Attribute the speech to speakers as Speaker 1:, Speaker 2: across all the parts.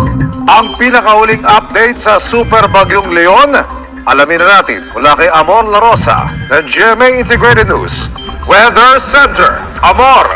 Speaker 1: Ang pinakahuling update sa Super Bagyong Leon, alamin na natin mula kay Amor La Rosa ng GMA Integrated News Weather Center. Amor!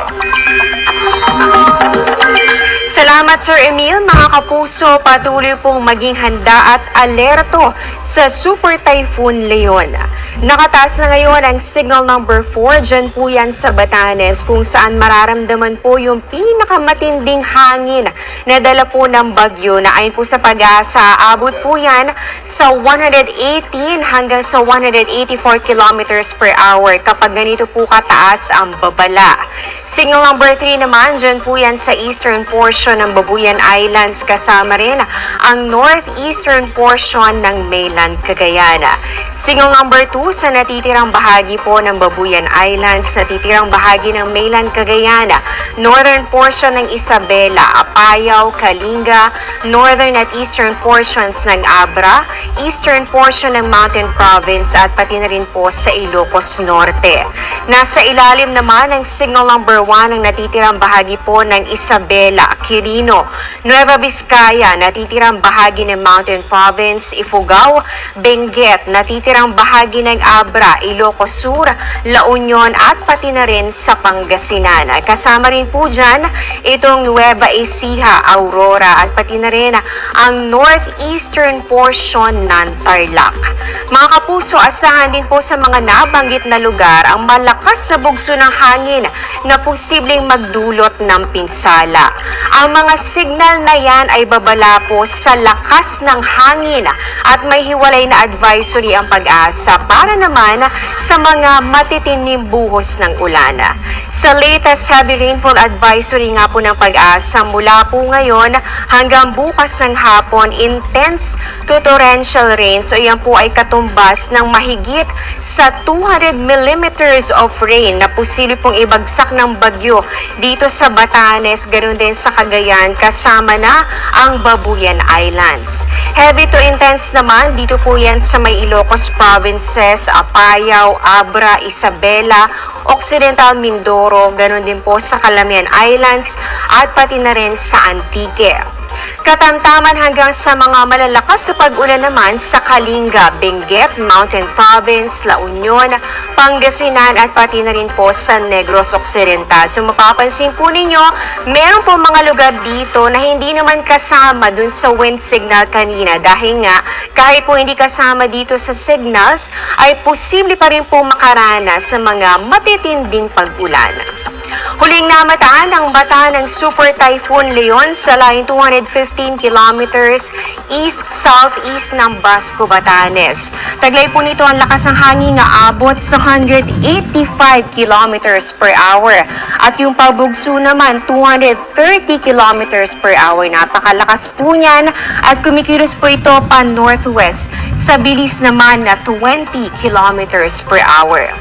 Speaker 2: Salamat Sir Emil. Mga kapuso, patuloy pong maging handa at alerto sa Super Typhoon Leon. Nakataas na ngayon ang signal number 4 dyan po yan sa Batanes, kung saan mararamdaman po yung pinakamatinding hangin na dala po ng bagyo na ayon po sa pag-asa, abot po yan sa 118 hanggang sa 184 kilometers per hour kapag ganito po kataas ang babala. Signal number 3 naman, dyan po yan sa eastern portion ng Babuyan Islands, kasama rin ang northeastern portion ng mainland Cagayan. Signal number 2 sa natitirang bahagi po ng Babuyan Islands, natitirang bahagi ng mainland Cagayan, northern portion ng Isabela, Apayao, Kalinga, northern at eastern portions ng Abra, eastern portion ng Mountain Province at pati na rin po sa Ilocos Norte. Nasa ilalim naman ng signal number 1 ang natitirang bahagi po ng Isabela, Quirino, Nueva Vizcaya, natitirang bahagi ng Mountain Province, Ifugao, Benguet, natitirang bahagi ng Abra, Ilocos Sur, La Union at pati na rin sa Pangasinan. Kasama rin po dyan itong Nueva Ecija, Aurora at pati na rin ang northeastern portion ng Tarlac. Mga kapuso, asahan din po sa mga nabanggit na lugar ang malakas na bugso ng hangin na posibleng magdulot ng pinsala. Ang mga signal na yan ay babala po sa lakas ng hangin at may hiwalay na advisory ang pag-asa para naman sa mga matitinding buhos ng ulan. Sa latest heavy rainfall advisory nga po ng pag-asa, mula po ngayon hanggang bukas ng hapon, intense to torrential rain. So yan po ay katumbas ng mahigit sa 200 millimeters of rain na posible pong ibagsak ng bagyo dito sa Batanes, ganoon din sa Cagayan, kasama na ang Babuyan Islands. Heavy to intense naman dito po yan sa may Ilocos Provinces, Apayao, Abra, Isabela, Occidental Mindoro, ganoon din po sa Calamian Islands at pati na rin sa Antique. Katamtaman hanggang sa mga malalakas sa pag-ulan naman sa Kalinga, Benguet, Mountain Province, La Union, Pangasinan at pati na rin po sa Negros Occidental. So mapapansin po ninyo, meron po mga lugar dito na hindi naman kasama dun sa wind signal kanina, dahil nga kahit po hindi kasama dito sa signals ay posible pa rin po makaranas sa mga matitinding pag-ulan. Huling namataan ang bata ng Super Typhoon Leon sa layo 215 kilometers east-southeast ng Basco, Batanes. Taglay po nito ang lakas ng hangin na abot sa 185 kilometers per hour. At yung pabugso naman, 230 kilometers per hour. Napakalakas po niyan at kumikilos po ito pa northwest sa bilis naman na 20 kilometers per hour.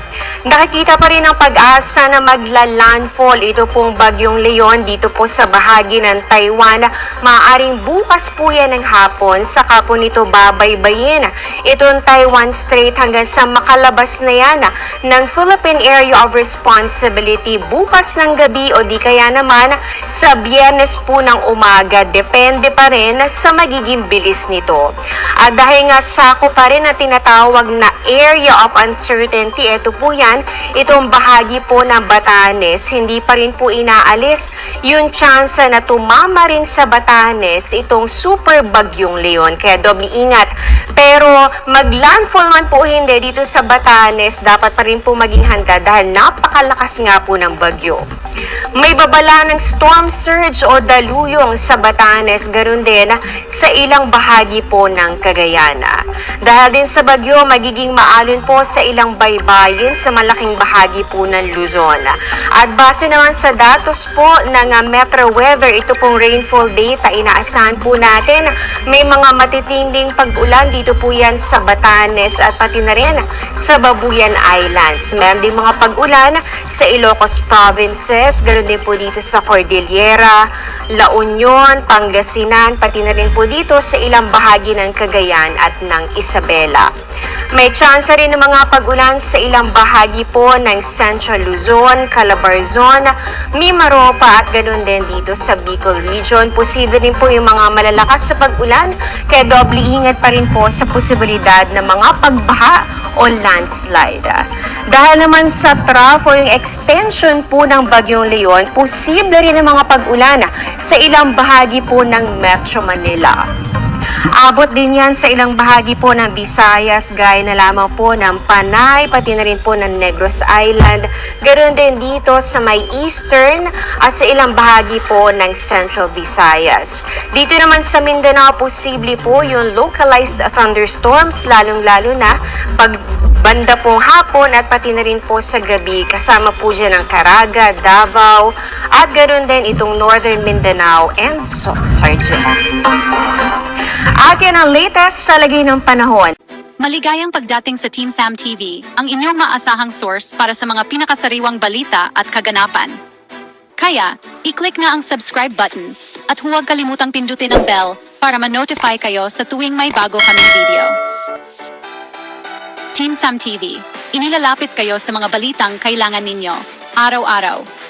Speaker 2: Nakikita pa rin ang pag-asa na magla-landfall ito pong Bagyong Leon dito po sa bahagi ng Taiwan. Maaaring bukas po yan ng hapon, saka po nito babaybayin itong Taiwan Strait hanggang sa makalabas na yan ng Philippine Area of Responsibility bukas ng gabi o di kaya naman sa Biyernes po ng umaga. Depende pa rin sa magiging bilis nito. At dahil nga sako pa rin na tinatawag na Area of Uncertainty, ito po yan, itong bahagi po ng Batanes, hindi pa rin po inaalis yung chance na tumama rin sa Batanes itong Super Bagyong Leon. Kaya doble ingat. Pero mag-landfall man po hindi dito sa Batanes, dapat pa rin po maging handa dahil napakalakas nga po ng bagyo. May babala ng storm surge o daluyong sa Batanes, ganoon din sa ilang bahagi po ng Cagayan. Dahil din sa bagyo, magiging maalon po sa ilang baybayin sa malaking bahagi po ng Luzon. At base naman sa datos po ng Metro Weather, ito pong rainfall data, inaasahan po natin may mga matitinding pag-ulan dito po yan sa Batanes at pati na rin sa Babuyan Islands. Meron din mga pag-ulan sa Ilocos Provinces, ganoon din po dito sa Cordillera, La Union, Pangasinan, pati na rin po dito sa ilang bahagi ng Cagayan at ng Isabela. May tsansa rin ng mga pag-ulan sa ilang bahagi po ng Central Luzon, Calabarzon, Mimaropa at ganoon din dito sa Bicol Region. Posible rin po yung mga malalakas sa pag-ulan, kaya doble ingat pa rin po sa posibilidad ng mga pagbaha o landslide. Dahil naman sa trough o yung extension po ng Bagyong Leon, posible rin ang mga pag-ulan sa ilang bahagi po ng Metro Manila. Abot din yan sa ilang bahagi po ng Visayas, gaya na lamang po ng Panay, pati na rin po ng Negros Island. Ganoon din dito sa may Eastern at sa ilang bahagi po ng Central Visayas. Dito naman sa Mindanao, posible po yung localized thunderstorms, lalong-lalo na pag banda pong hapon at pati na rin po sa gabi. Kasama po dyan ang Caraga, Davao, at ganoon din itong Northern Mindanao and Sorsogon. At yan ang latest sa lagay ng panahon.
Speaker 3: Maligayang pagdating sa Team Sam TV, ang inyong maasahang source para sa mga pinakasariwang balita at kaganapan. Kaya, i-click na ang subscribe button at huwag kalimutang pindutin ang bell para ma-notify kayo sa tuwing may bago kaming video. Team Sam TV, inilalapit kayo sa mga balitang kailangan ninyo, araw-araw.